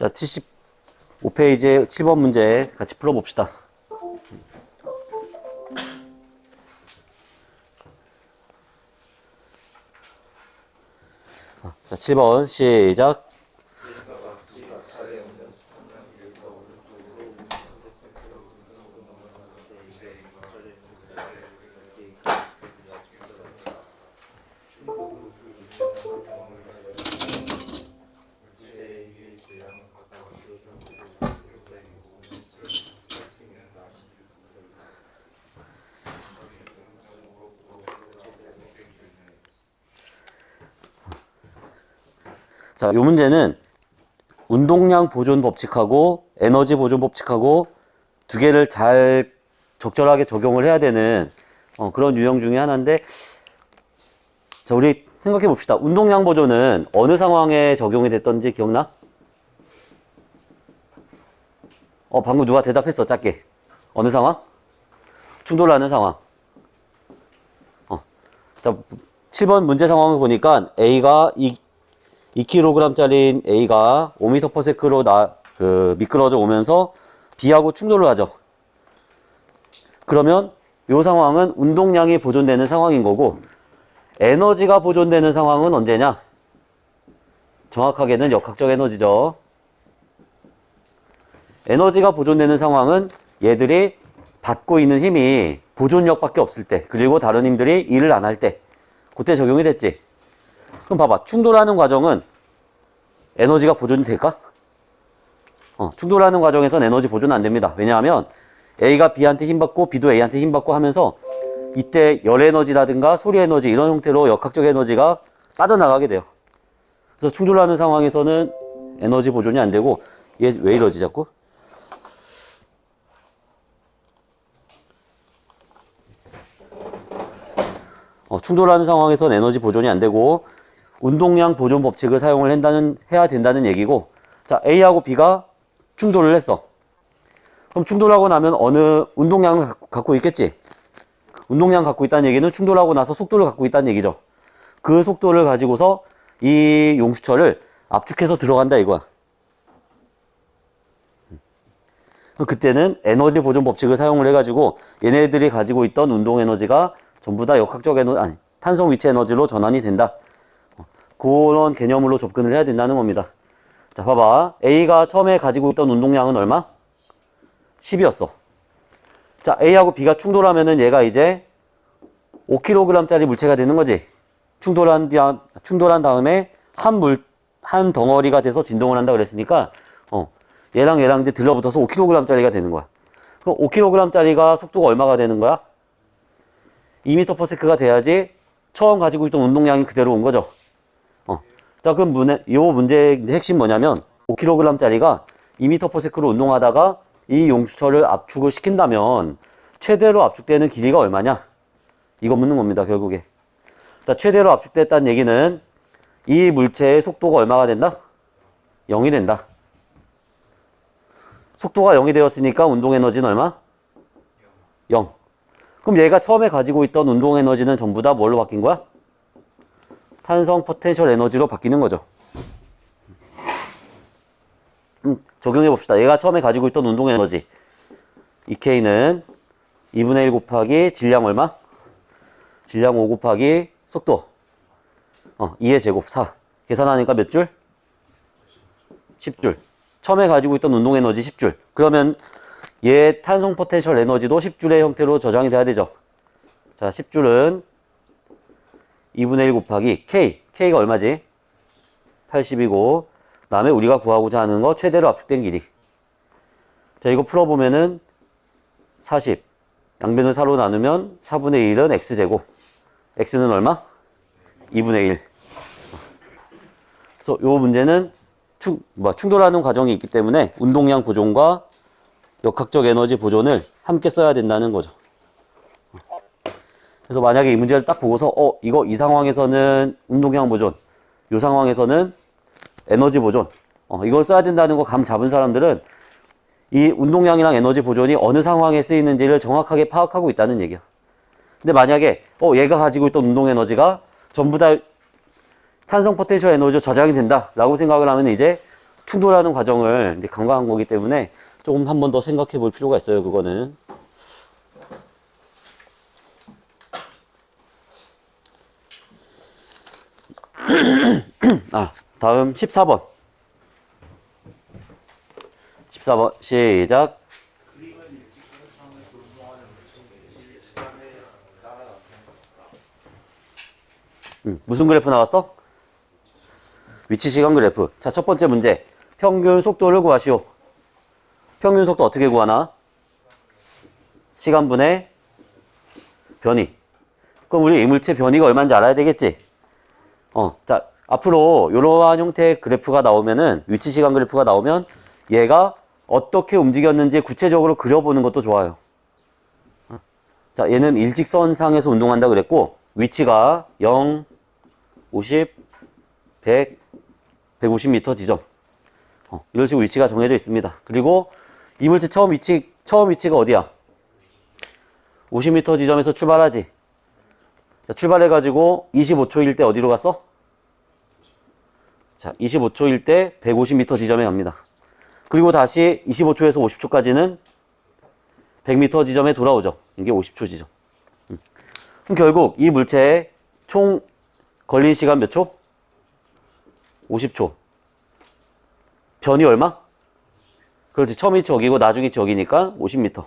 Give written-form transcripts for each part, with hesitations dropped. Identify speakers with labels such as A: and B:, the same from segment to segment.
A: 자, 75페이지의 7번 문제 같이 풀어봅시다. 자, 7번 시작. 자, 요 문제는 운동량 보존 법칙하고 에너지 보존 법칙하고 두 개를 잘 적절하게 적용을 해야 되는 그런 유형 중에 하나인데, 자, 우리 생각해 봅시다. 운동량 보존은 어느 상황에 적용이 됐던지 기억나? 방금 누가 대답했어, 짧게. 어느 상황? 충돌하는 상황. 자, 7번 문제 상황을 보니까 A가 2kg짜리인 A가 5m/s로 미끄러져 오면서 B하고 충돌을 하죠. 그러면 이 상황은 운동량이 보존되는 상황인 거고, 에너지가 보존되는 상황은 언제냐? 정확하게는 역학적 에너지죠. 에너지가 보존되는 상황은 얘들이 받고 있는 힘이 보존력밖에 없을 때, 그리고 다른 힘들이 일을 안 할 때, 그때 적용이 됐지. 그럼 봐봐. 충돌하는 과정은 에너지가 보존이 될까? 충돌하는 과정에선 에너지 보존 안 됩니다. 왜냐하면 A가 B한테 힘받고 B도 A한테 힘받고 하면서 이때 열 에너지라든가 소리 에너지 이런 형태로 역학적 에너지가 빠져나가게 돼요. 그래서 충돌하는 상황에서는 에너지 보존이 안 되고, 얘 왜 이러지 자꾸? 충돌하는 상황에서는 에너지 보존이 안 되고 운동량 보존 법칙을 사용을 해야 된다는 얘기고, 자, A하고 B가 충돌을 했어. 그럼 충돌하고 나면 어느 운동량을 갖고 있겠지? 운동량 갖고 있다는 얘기는 충돌하고 나서 속도를 갖고 있다는 얘기죠. 그 속도를 가지고서 이 용수철을 압축해서 들어간다 이거야. 그럼 그때는 에너지 보존 법칙을 사용을 해가지고 얘네들이 가지고 있던 운동 에너지가 전부 다 역학적 에너지, 아니, 탄성 위치 에너지로 전환이 된다. 그런 개념으로 접근을 해야 된다는 겁니다. 자, 봐봐. A가 처음에 가지고 있던 운동량은 얼마? 10이었어. 자, A하고 B가 충돌하면은 얘가 이제 5kg짜리 물체가 되는 거지. 충돌한 다음에 한 덩어리가 돼서 진동을 한다 그랬으니까, 얘랑 이제 들러붙어서 5kg짜리가 되는 거야. 그럼 5kg짜리가 속도가 얼마가 되는 거야? 2m/s가 돼야지 처음 가지고 있던 운동량이 그대로 온 거죠. 자, 그럼 요 문제의 핵심 뭐냐면 5kg짜리가 2m/s로 운동하다가 이 용수철을 압축을 시킨다면 최대로 압축되는 길이가 얼마냐? 이거 묻는 겁니다, 결국에. 자, 최대로 압축됐다는 얘기는 이 물체의 속도가 얼마가 된다? 0이 된다. 속도가 0이 되었으니까 운동 에너지는 얼마? 0. 그럼 얘가 처음에 가지고 있던 운동 에너지는 전부 다 뭘로 바뀐 거야? 탄성 포텐셜 에너지로 바뀌는 거죠. 적용해 봅시다. 얘가 처음에 가지고 있던 운동 에너지 EK는 2분의 1 곱하기 질량 얼마? 질량 5 곱하기 속도 2의 제곱 4. 계산하니까 몇 줄? 10줄. 처음에 가지고 있던 운동 에너지 10줄. 그러면 얘 탄성 포텐셜 에너지도 10줄의 형태로 저장이 돼야 되죠. 자, 10줄은 2분의 1 곱하기 K가 얼마지? 80이고, 그 다음에 우리가 구하고자 하는 거 최대로 압축된 길이. 자, 이거 풀어보면은 40. 양변을 4로 나누면 4분의 1은 X제곱. X는 얼마? 2분의 1. 그래서 요 문제는 충돌하는 과정이 있기 때문에 운동량 보존과 역학적 에너지 보존을 함께 써야 된다는 거죠. 그래서 만약에 이 문제를 딱 보고서 이 상황에서는 운동량 보존, 이 상황에서는 에너지 보존, 이걸 써야 된다는 거 감 잡은 사람들은 이 운동량이랑 에너지 보존이 어느 상황에 쓰이는지를 정확하게 파악하고 있다는 얘기야. 근데 만약에 얘가 가지고 있던 운동 에너지가 전부 다 탄성 포텐셜 에너지로 저장이 된다 라고 생각을 하면 이제 충돌하는 과정을 이제 간과한 거기 때문에 조금 한 번 더 생각해 볼 필요가 있어요, 그거는. 다음 14번. 14번, 시작. 무슨 그래프 나왔어? 위치 시간 그래프. 자, 첫 번째 문제. 평균 속도를 구하시오. 평균 속도 어떻게 구하나? 시간분의 변이. 그럼 우리 이물체 변이가 얼마인지 알아야 되겠지? 자, 앞으로 이러한 형태의 그래프가 나오면은, 위치 시간 그래프가 나오면 얘가 어떻게 움직였는지 구체적으로 그려보는 것도 좋아요. 자, 얘는 일직선상에서 운동한다 그랬고, 위치가 0, 50, 100, 150m 지점. 이런 식으로 위치가 정해져 있습니다. 그리고 이물체 처음 위치가 어디야? 50m 지점에서 출발하지. 자, 출발해가지고 25초일 때 어디로 갔어? 자, 25초일 때 150m 지점에 갑니다. 그리고 다시 25초에서 50초까지는 100m 지점에 돌아오죠. 이게 50초 지점. 그럼 결국 이 물체의 총 걸린 시간 몇 초? 50초. 변이 얼마? 그렇지. 처음 위치 여기고 나중 위치 여기니까 50m.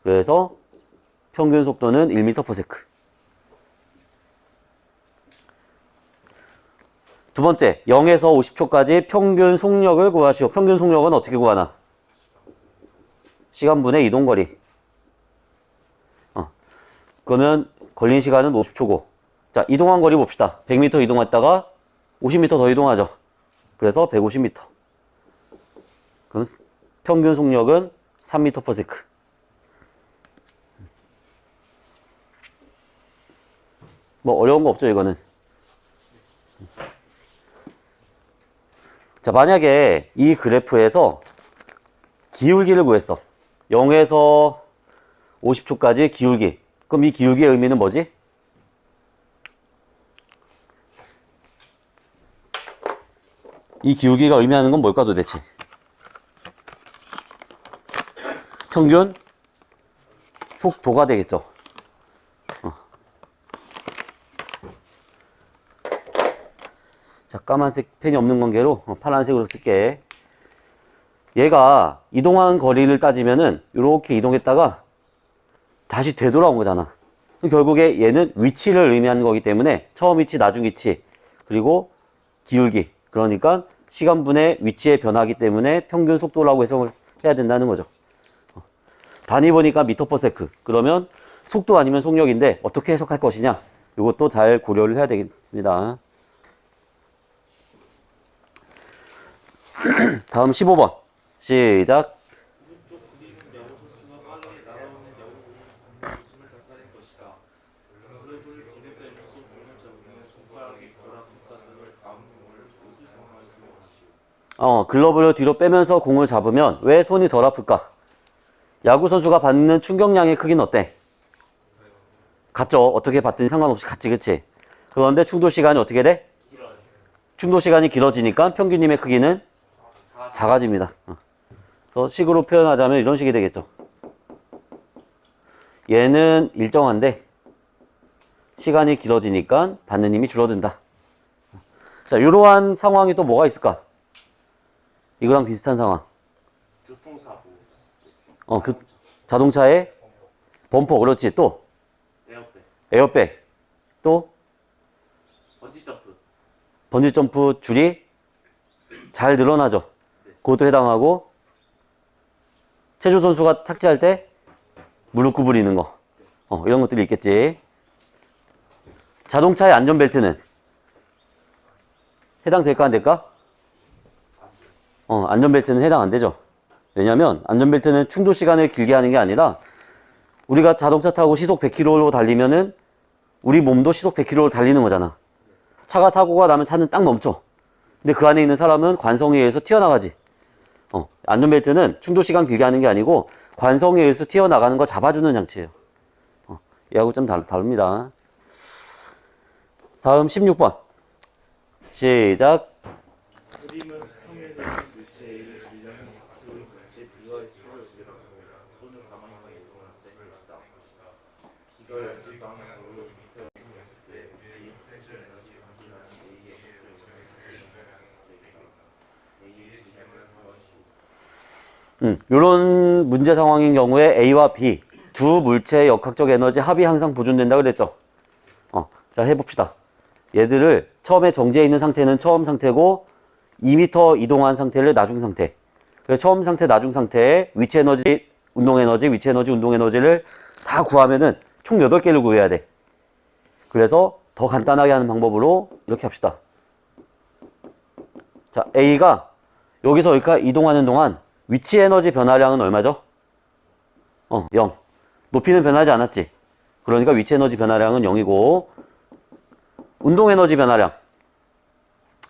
A: 그래서 평균 속도는 1m/s. 두 번째, 0에서 50초까지 평균 속력을 구하시오. 평균 속력은 어떻게 구하나? 시간분의 이동거리. 그러면 걸린 시간은 50초고. 자, 이동한 거리 봅시다. 100m 이동했다가 50m 더 이동하죠. 그래서 150m. 그럼 평균 속력은 3m/s. 뭐 어려운 거 없죠, 이거는. 자, 만약에 이 그래프에서 기울기를 구했어. 0에서 50초까지 기울기. 그럼 이 기울기의 의미는 뭐지? 이 기울기가 의미하는 건 뭘까 도대체? 평균 속도가 되겠죠. 자, 까만색 펜이 없는 관계로 파란색으로 쓸게. 얘가 이동한 거리를 따지면은 이렇게 이동했다가 다시 되돌아온 거잖아. 결국에 얘는 위치를 의미하는 거기 때문에 처음 위치, 나중 위치, 그리고 기울기. 그러니까 시간분의 위치의 변화이기 때문에 평균 속도라고 해석을 해야 된다는 거죠. 단위 보니까 미터/s. 그러면 속도 아니면 속력인데 어떻게 해석할 것이냐? 이것도 잘 고려를 해야 되겠습니다. 다음 15번. 시작. 글러브를 뒤로 빼면서 공을 잡으면 왜 손이 덜 아플까? 야구 선수가 받는 충격량의 크기는 어때? 같죠? 어떻게 받든지 상관없이 같지, 그치? 그런데 충돌 시간이 어떻게 돼? 충돌 시간이 길어지니까 평균임의 크기는 작아집니다. 그래서 식으로 표현하자면 이런 식이 되겠죠. 얘는 일정한데 시간이 길어지니까 받는 힘이 줄어든다. 자, 이러한 상황이 또 뭐가 있을까? 이거랑 비슷한 상황.
B: 교통사고.
A: 자동차의 범퍼, 그렇지. 또 에어백. 또
B: 번지점프.
A: 번지점프 줄이 잘 늘어나죠. 그것도 해당하고, 체조 선수가 착지할 때 무릎 구부리는 거. 이런 것들이 있겠지. 자동차의 안전벨트는 해당될까 안 될까? 안전벨트는 해당 안 되죠. 왜냐면 안전벨트는 충돌 시간을 길게 하는 게 아니라 우리가 자동차 타고 시속 100km로 달리면은 우리 몸도 시속 100km로 달리는 거잖아. 차가 사고가 나면 차는 딱 멈춰. 근데 그 안에 있는 사람은 관성에 의해서 튀어나가지. 안전벨트는 충돌 시간 길게 하는 게 아니고 관성에 의해서 튀어나가는 거 잡아주는 장치예요. 얘하고 좀 다릅니다. 다음 16번. 시작.
B: 그림은 수평면에 물체 A를 질량이 그 물체 B와의 초를 지라고 손을 가만히 이동하는데 B가 연질 방향으로 밑에 왔을 때 B의 포텐셜 에너지 감지하는 A의 A의 질량을 구하시오.
A: 요런 문제 상황인 경우에 A와 B 두 물체의 역학적 에너지 합이 항상 보존된다 그랬죠. 자, 해봅시다. 얘들을 처음에 정지해 있는 상태는 처음 상태고 2m 이동한 상태를 나중 상태. 그래서 처음 상태, 나중 상태에 위치 에너지, 운동 에너지, 위치 에너지, 운동 에너지를 다 구하면은 총 8개를 구해야 돼. 그래서 더 간단하게 하는 방법으로 이렇게 합시다. 자, A가 여기서 여기까지 이동하는 동안 위치 에너지 변화량은 얼마죠? 0. 높이는 변하지 않았지. 그러니까 위치 에너지 변화량은 0이고 운동 에너지 변화량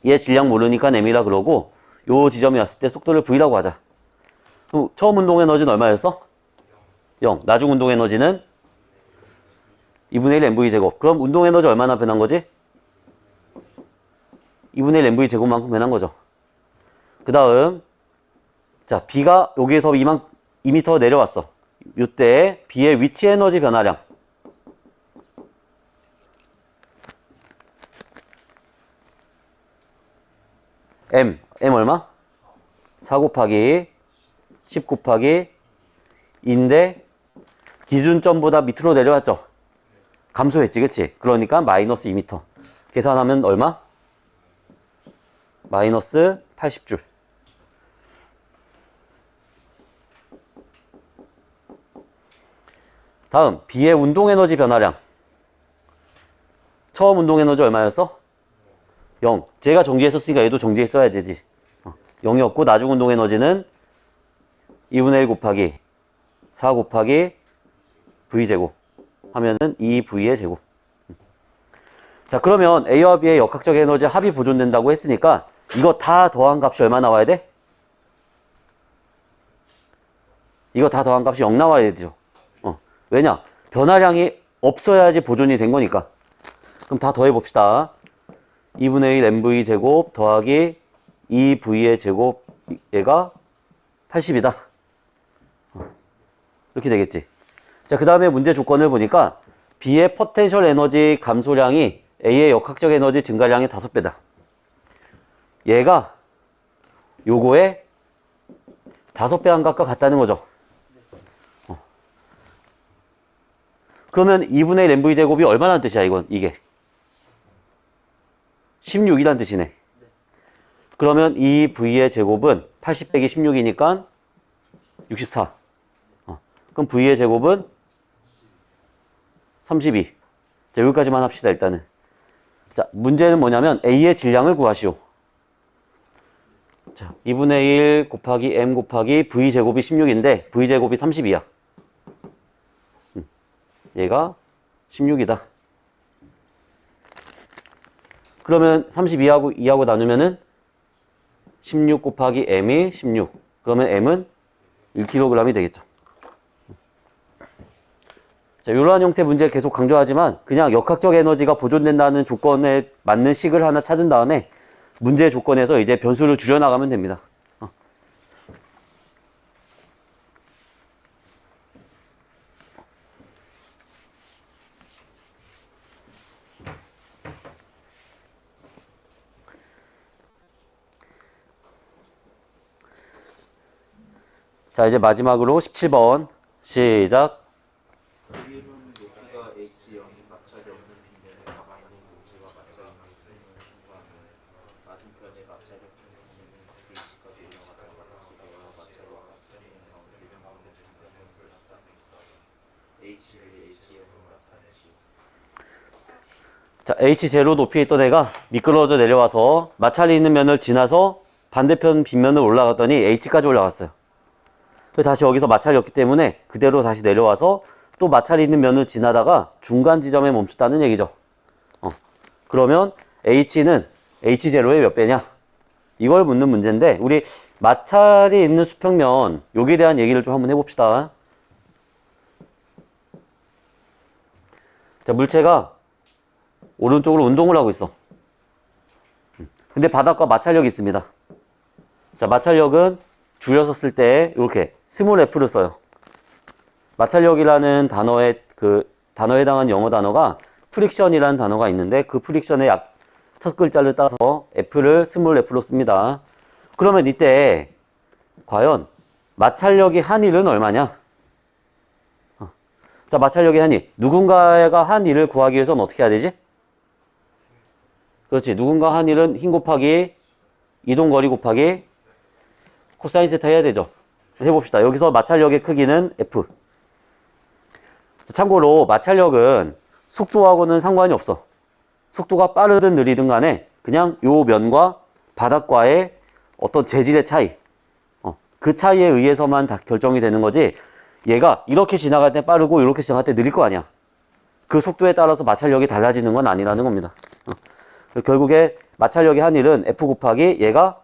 A: 얘 질량 모르니까 M이라 그러고 요 지점에 왔을 때 속도를 V라고 하자. 그럼 처음 운동 에너지는 얼마였어? 0. 나중 운동 에너지는 2분의 1 MV 제곱. 그럼 운동 에너지 얼마나 변한 거지? 2분의 1 MV 제곱만큼 변한 거죠. 그 다음 자, B가 여기에서 2m 내려왔어. 이때 B의 위치 에너지 변화량 M 얼마? 4 곱하기 10 곱하기 2인데 기준점보다 밑으로 내려왔죠. 감소했지, 그치? 그러니까 마이너스 2m. 계산하면 얼마? 마이너스 80줄. 다음 B의 운동 에너지 변화량. 처음 운동 에너지 얼마였어? 0. 제가 정지했었으니까 얘도 정지했어야 되지. 0이었고 나중 운동 에너지는 2분의 1 곱하기 4 곱하기 V제곱 하면은 2V의 제곱. 자, 그러면 A와 B의 역학적 에너지 합이 보존된다고 했으니까 이거 다 더한 값이 얼마 나와야 돼? 이거 다 더한 값이 0 나와야 되죠. 왜냐? 변화량이 없어야지 보존이 된 거니까. 그럼 다 더해봅시다. 2분의 1 MV 제곱 더하기 2V의 제곱 얘가 80이다. 이렇게 되겠지. 자, 그 다음에 문제 조건을 보니까 B의 포텐셜 에너지 감소량이 A의 역학적 에너지 증가량의 5배다. 얘가 요거에 5배 안팎과 같다는 거죠. 그러면 2분의 1 MV 제곱이 얼마나 뜻이야, 이게? 16이란 뜻이네. 그러면 이 V의 제곱은 80 빼기 16이니까 64. 그럼 V의 제곱은 32. 자, 여기까지만 합시다, 일단은. 자, 문제는 뭐냐면 A의 질량을 구하시오. 자, 2분의 1 곱하기 M 곱하기 V 제곱이 16인데 V 제곱이 32야. 얘가 16이다. 그러면 32하고 2하고 나누면은 16 곱하기 M이 16. 그러면 M은 1kg이 되겠죠. 자, 이러한 형태 문제 계속 강조하지만 그냥 역학적 에너지가 보존된다는 조건에 맞는 식을 하나 찾은 다음에 문제 조건에서 이제 변수를 줄여나가면 됩니다. 자, 이제 마지막으로 17번 시작.
B: V는 높이가 H0이 마찰이 없는 빗면에 가만히 있는 물체와 마찰이 있는 순간에 맞은편에 마찰이 없는 H까지 올라가다가 다시 내려와 마찰과 마찰이 있는 가운데 중간에 것을 나타내니까 H1이 H0을 나타내시오.
A: 자, H0 높이에 있던 애가 미끄러져 내려와서 마찰이 있는 면을 지나서 반대편 빗면을 올라갔더니 H까지 올라갔어요. 그래서 다시 여기서 마찰이 없기 때문에 그대로 다시 내려와서 또 마찰이 있는 면을 지나다가 중간 지점에 멈췄다는 얘기죠. 그러면 H는 H0의 몇 배냐? 이걸 묻는 문제인데 우리 마찰이 있는 수평면 여기에 대한 얘기를 좀 한번 해봅시다. 자, 물체가 오른쪽으로 운동을 하고 있어. 근데 바닥과 마찰력이 있습니다. 자, 마찰력은 줄여서 쓸 때 이렇게 스몰 f를 써요. 마찰력이라는 단어에 해당하는 영어 단어가 프릭션이라는 단어가 있는데 그 프릭션의 첫 글자를 따서 f를 스몰 f로 씁니다. 그러면 이때 과연 마찰력이 한 일은 얼마냐? 자, 마찰력이 한 일. 누군가가 한 일을 구하기 위해서는 어떻게 해야 되지? 그렇지. 누군가 한 일은 힘 곱하기 이동거리 곱하기 코사인 세타 해야 되죠. 해봅시다. 여기서 마찰력의 크기는 F. 자, 참고로 마찰력은 속도하고는 상관이 없어. 속도가 빠르든 느리든 간에 그냥 요 면과 바닥과의 어떤 재질의 차이, 그 차이에 의해서만 다 결정이 되는 거지. 얘가 이렇게 지나갈 때 빠르고 이렇게 지나갈 때 느릴 거 아니야. 그 속도에 따라서 마찰력이 달라지는 건 아니라는 겁니다. 결국에 마찰력의 한 일은 F 곱하기 얘가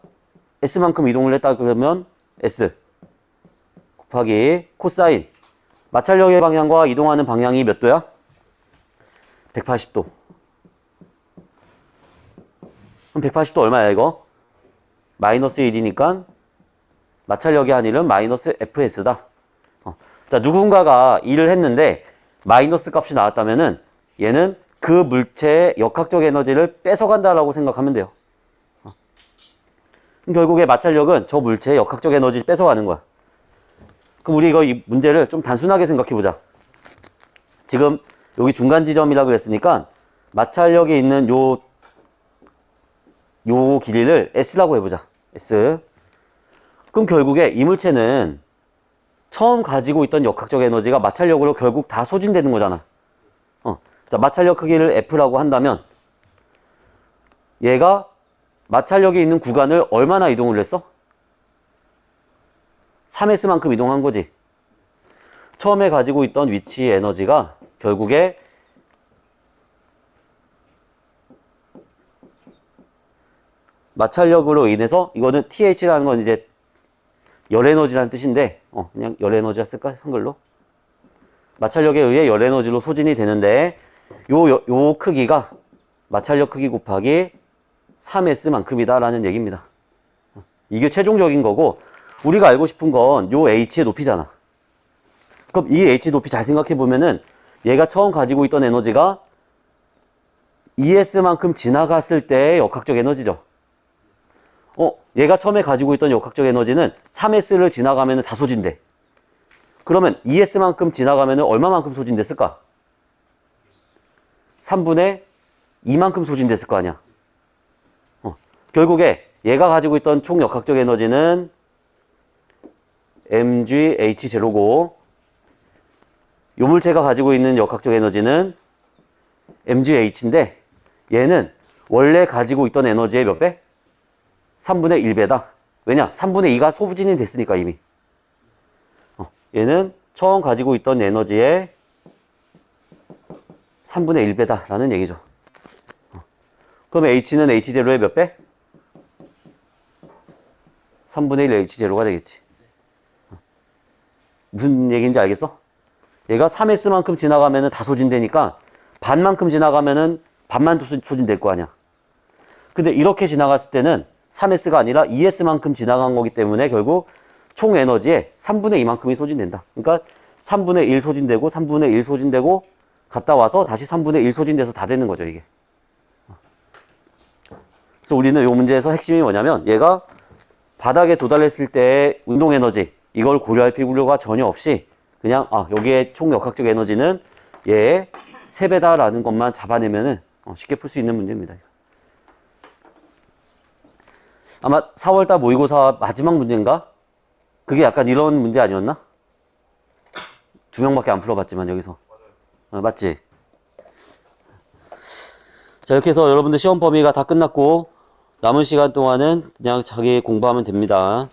A: S만큼 이동을 했다 그러면 S 곱하기 코사인 마찰력의 방향과 이동하는 방향이 몇 도야? 180도. 그럼 180도 얼마야 이거? 마이너스 1이니까 마찰력의 한 일은 마이너스 FS다. 자, 누군가가 일을 했는데 마이너스 값이 나왔다면은 얘는 그 물체의 역학적 에너지를 뺏어간다라고 생각하면 돼요. 그럼 결국에 마찰력은 저 물체의 역학적 에너지를 뺏어가는 거야. 그럼 우리 이 문제를 좀 단순하게 생각해 보자. 지금 여기 중간 지점이라고 그랬으니까 마찰력이 있는 요 길이를 S라고 해보자. S. 그럼 결국에 이 물체는 처음 가지고 있던 역학적 에너지가 마찰력으로 결국 다 소진되는 거잖아. 자, 마찰력 크기를 F라고 한다면 얘가 마찰력이 있는 구간을 얼마나 이동을 했어? 3S만큼 이동한 거지. 처음에 가지고 있던 위치의 에너지가 결국에 마찰력으로 인해서 이거는 TH라는 건 이제 열에너지라는 뜻인데 그냥 열에너지라 쓸까? 한글로? 마찰력에 의해 열에너지로 소진이 되는데 요 크기가 마찰력 크기 곱하기 3S만큼이다 라는 얘기입니다. 이게 최종적인 거고 우리가 알고 싶은 건 요 H의 높이잖아. 그럼 이 H 높이 잘 생각해 보면은 얘가 처음 가지고 있던 에너지가 ES만큼 지나갔을 때의 역학적 에너지죠. 얘가 처음에 가지고 있던 역학적 에너지는 3S를 지나가면 다 소진돼. 그러면 ES만큼 지나가면 얼마만큼 소진됐을까? 3분의 2만큼 소진됐을 거 아니야. 결국에 얘가 가지고 있던 총 역학적 에너지는 mgh0고 요 물체가 가지고 있는 역학적 에너지는 mgh인데 얘는 원래 가지고 있던 에너지의 몇 배? 3분의 1배다. 왜냐? 3분의 2가 소진이 됐으니까 이미. 얘는 처음 가지고 있던 에너지의 3분의 1배다 라는 얘기죠. 그러면 H는 H0의 몇 배? 3분의 1 H0가 되겠지. 무슨 얘기인지 알겠어? 얘가 3S만큼 지나가면 다 소진되니까 반만큼 지나가면 반만 소진될 거 아니야. 근데 이렇게 지나갔을 때는 3S가 아니라 2S만큼 지나간 거기 때문에 결국 총 에너지의 3분의 2만큼이 소진된다. 그러니까 3분의 1 소진되고 3분의 1 소진되고 갔다 와서 다시 3분의 1 소진돼서 다 되는 거죠, 이게. 그래서 우리는 이 문제에서 핵심이 뭐냐면 얘가 바닥에 도달했을 때의 운동 에너지 이걸 고려할 필요가 전혀 없이 그냥 여기에 총 역학적 에너지는 얘의 3배다라는 것만 잡아내면은 쉽게 풀 수 있는 문제입니다. 아마 4월달 모의고사 마지막 문제인가? 그게 약간 이런 문제 아니었나? 2명밖에 안 풀어봤지만 여기서. 맞지? 자, 이렇게 해서 여러분들 시험 범위가 다 끝났고 남은 시간 동안은 그냥 자기 공부하면 됩니다.